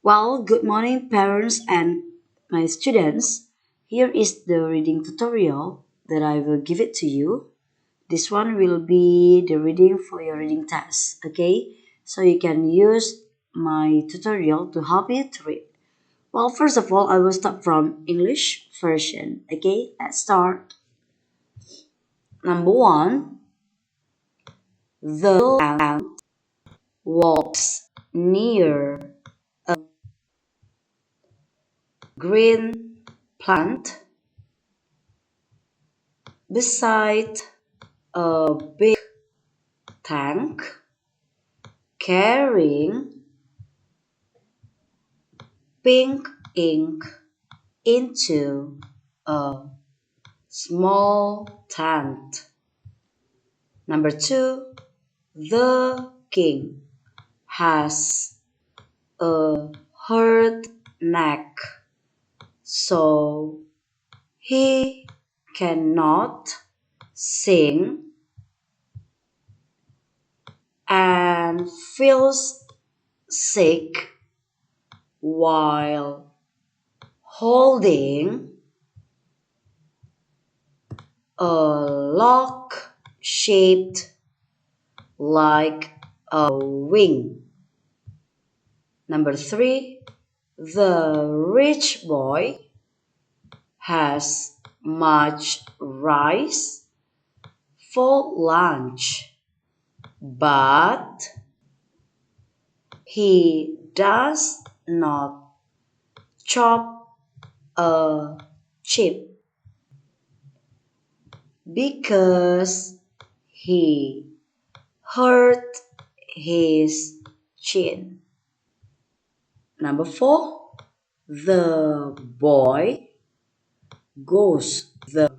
Well, good morning, parents and my students. Here is the reading tutorial that I will give it to you. This one will be the reading for your reading test, okay? So you can use my tutorial to help you to read. Well, first of all, I will start from English version, okay? Let's start. Number one, the ant walks near green plant beside a big tank carrying pink ink into a small tent. Number two, the king has a hurt neck, so he cannot sing and feels sick while holding a log shaped like a wing. Number three, the rich boy has much rice for lunch, but he does not chop a chip because he hurt his chin. Number four, the boy goes the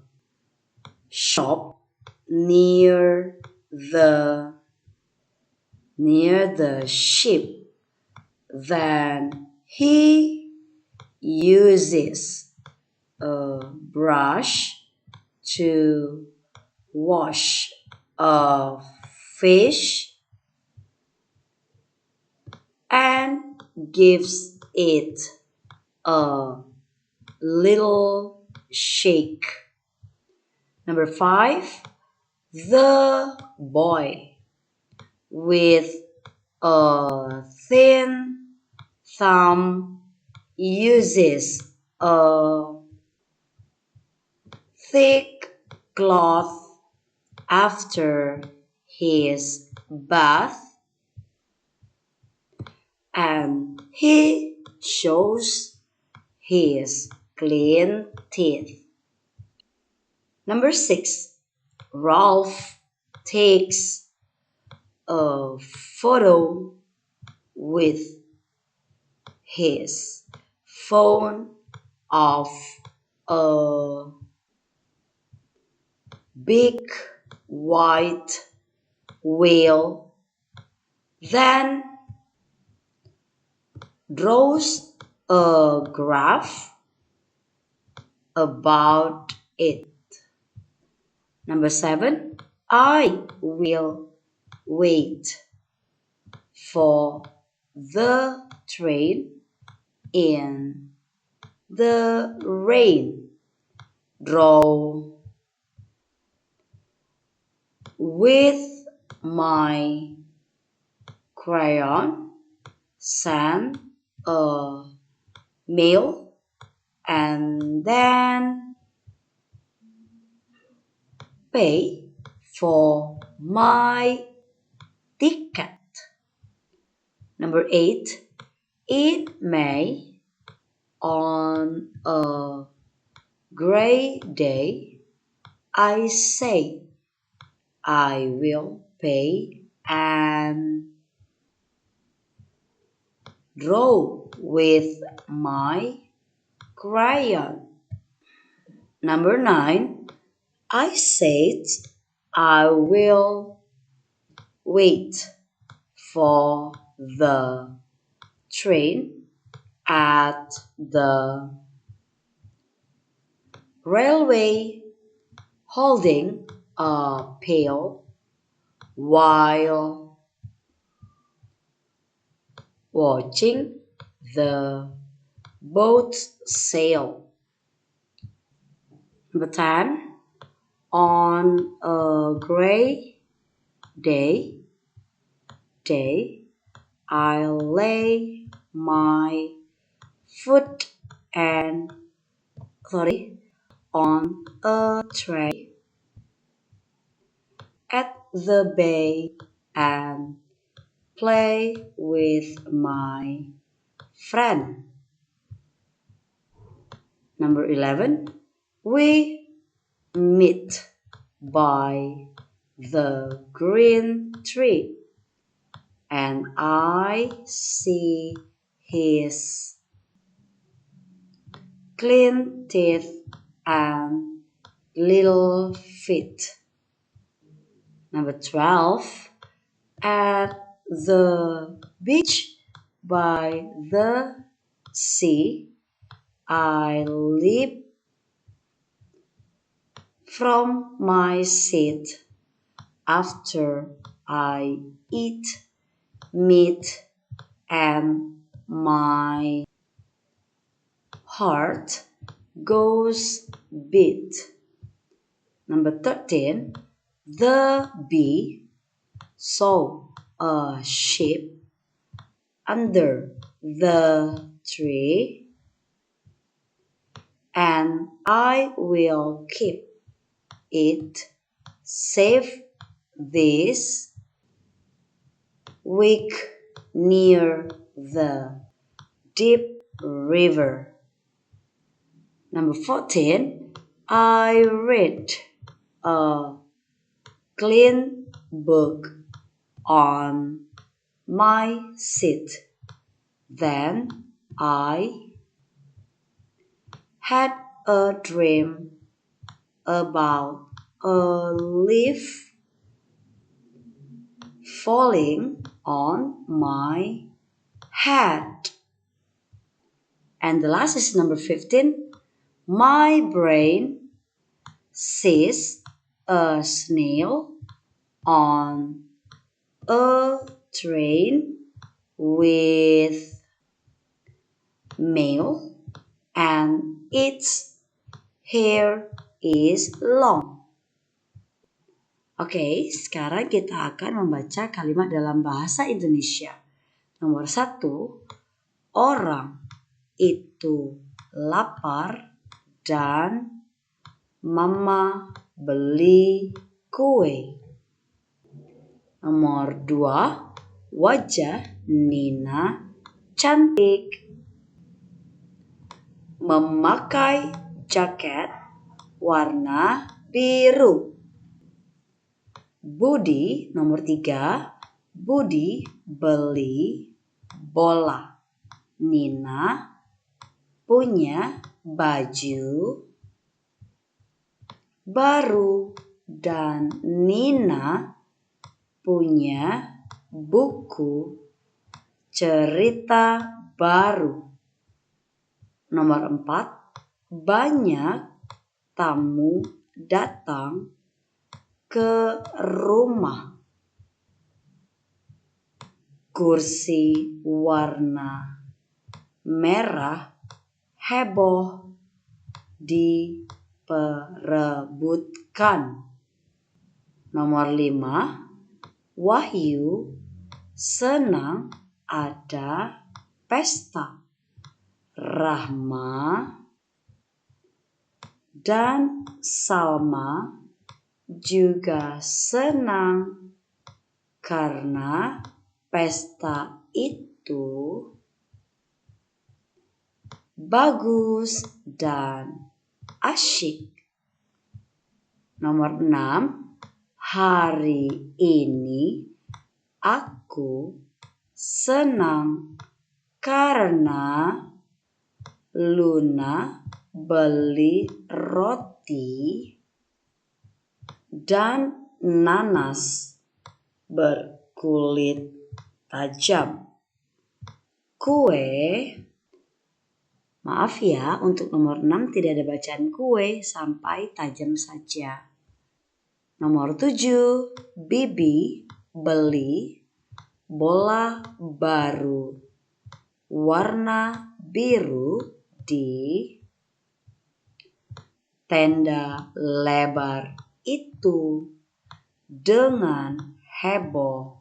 shop near the ship. Then he uses a brush to wash a fish and gives it a little shake. Number five, the boy with a thin thumb uses a thick cloth after his bath and he shows his clean teeth. Number six, Ralph takes a photo with his phone of a big white whale, then draws a graph about it. Number seven, I will wait for the train in the rain. Draw with my crayon, send a mail, and then pay for my ticket. Number eight, in May, on a gray day, I say I will pay and draw with my crayon. Number nine, I said I will wait for the train at the railway holding a pail while watching the boat sailed. Number 10. On a gray day, I lay my foot on a tray at the bay and play with my friend. Number 11. We meet by the green tree and I see his clean teeth and little feet. Number 12. At the beach by the sea, I leap from my seat after I eat meat and my heart goes beat. Number 13. The bee saw a sheep under the tree and I will keep it safe this week near the deep river. Number 14. I read a clean book on my seat. Then I had a dream about a leaf falling on my head. And the last is number 15. My brain sees a snail on a train with mail and its hair is long. Oke, sekarang kita akan membaca kalimat dalam bahasa Indonesia. Nomor 1, orang itu lapar dan mama beli kue. Nomor 2, wajah Nina cantik. Memakai jaket warna biru. Budi, nomor 3, Budi beli bola. Nina punya baju baru dan Nina punya buku cerita baru. Nomor 4, banyak tamu datang ke rumah. Kursi warna merah heboh diperebutkan. Nomor 5, Wahyu senang ada pesta. Rahma dan Salma juga senang karena pesta itu bagus dan asyik. Nomor 6, hari ini aku senang karena Luna beli roti dan nanas berkulit tajam. Kue, maaf ya, untuk nomor 6 tidak ada bacaan kue sampai tajam saja. Nomor 7, Bibi beli bola baru. warna biru di tenda lebar itu dengan heboh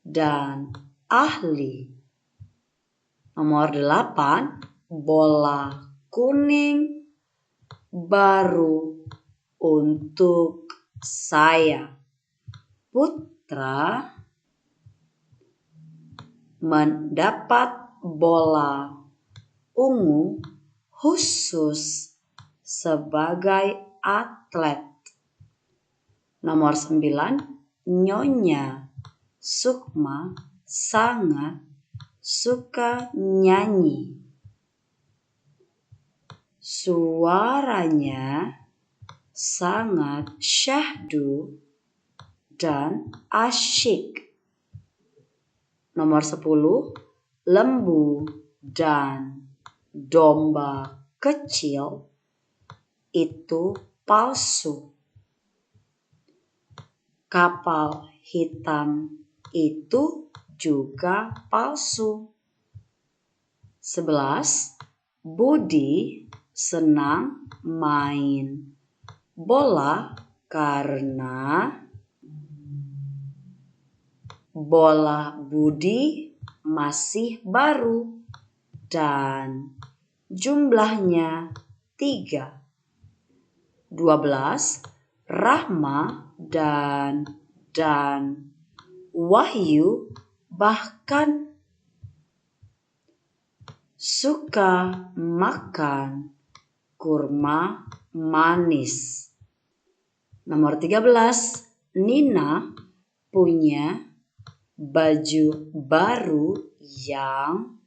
dan ahli. Nomor 8, bola kuning baru untuk saya. Putra mendapat bola ungu khusus sebagai atlet. Nomor 9, Nyonya Sukma sangat suka nyanyi. Suaranya sangat syahdu dan asyik. Nomor 10, lembu dan domba kecil itu palsu. Kapal hitam itu juga palsu. 11, Budi senang main bola karena bola Budi masih baru dan jumlahnya 3. 12, Rahma dan Wahyu bahkan suka makan kurma manis. Nomor 13, Nina punya baju baru yang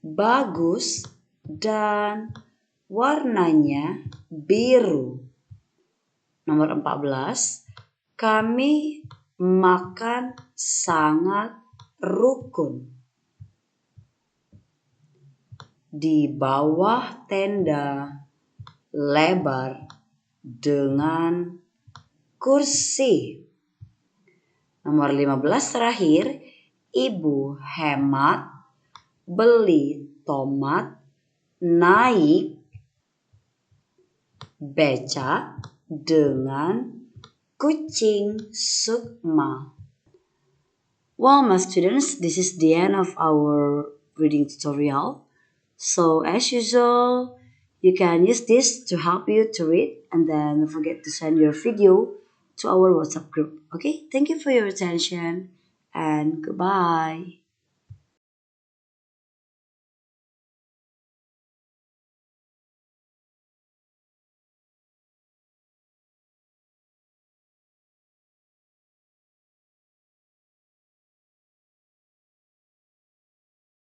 bagus dan warnanya biru. Nomor 14, kami makan sangat rukun di bawah tenda lebar dengan kursi. Nomor 15 terakhir, Ibu hemat beli tomat naik becak dengan kucing Sukma. Well, my students, this is the end of our reading tutorial. So as usual, you can use this to help you to read, and then don't forget to send your video to our WhatsApp group. Okay, thank you for your attention and goodbye.